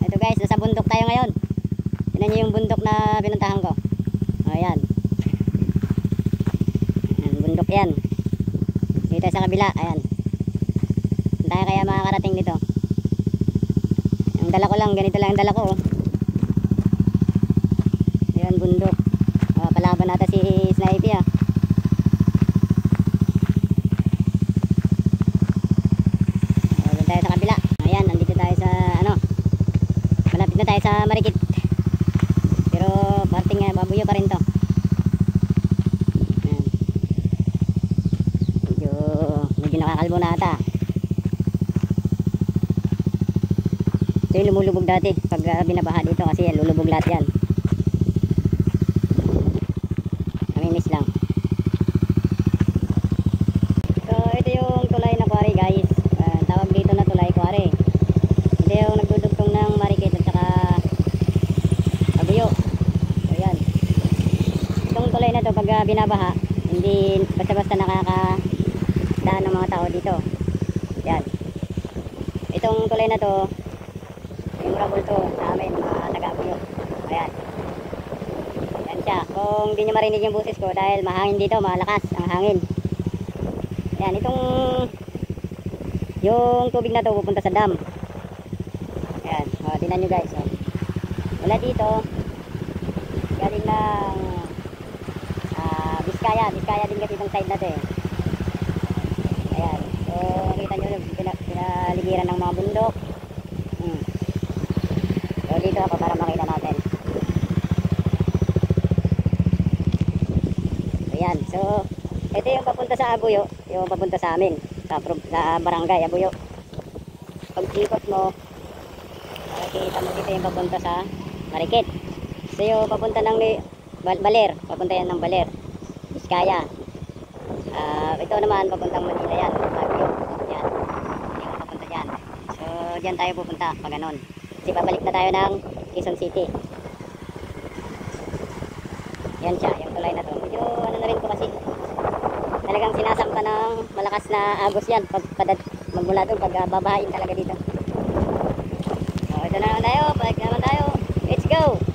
Ito guys, nasa bundok tayo ngayon. Tignan niyo yung bundok na pinuntahan ko. Ayan. Ayan, bundok yan. Dito sa kabila, ayan. Saan tayo kaya makakarating dito? Ang dala ko lang, ganito lang ang dala ko. Ayan, bundok. Kalaban natin si Snipey ah. Doon tayo sa kabila. Ayan, nandito tayo sa ano. Malapit na tayo sa Marikit. Pero parting babuyo pa rin to. Ayan. Medyo nakakalbo na ata. Ito yung lumulubog dati pag binabaha dito kasi yan, lulubog lahat yan. Kaminis lang. So ito yung tulay na quarry guys. Tawag dito na tulay quarry. Ito yung nagdudugtong ng Marikit at saka Babuyo. So yan. Itong tulay na to pag binabaha, hindi basta-basta nakakadaan ng mga tao dito. Yan. Itong tulay na to, memorable to sa amin mga taga-Babuyo. Ayan. Yan siya. Kung hindi nyo marinig yung boses ko dahil mahangin dito, malakas ang hangin. Ayan, yung tubig na to pupunta sa dam. Ayan, tingnan nyo guys. Wala dito. Galing ng Biskaya din kasi itong side na to eh. Ayan. So, kita nyo pinaligiran ng mga bundok. So dito ako para makita natin. Ayan, so ito yung papunta sa Babuyo, yung papunta sa amin, sa barangay Babuyo. Pag ikot mo, makikita mo dito yung papunta sa Marikit. So yung papunta ng Baler, papunta yan ng Baler, Biskaya. Ito naman papuntang Manila yan, Baguio. Yan, yung papunta dyan. So dyan tayo pupunta pag ganon. Kasi babalik na tayo ng Quezon City. Yan siya, yung tulay na to. Medyo ano na rin ko kasi talagang sinasampa ng malakas na agos yan pag magmula doon pag babahain talaga dito. So ito na naman tayo, balik naman tayo. Let's go!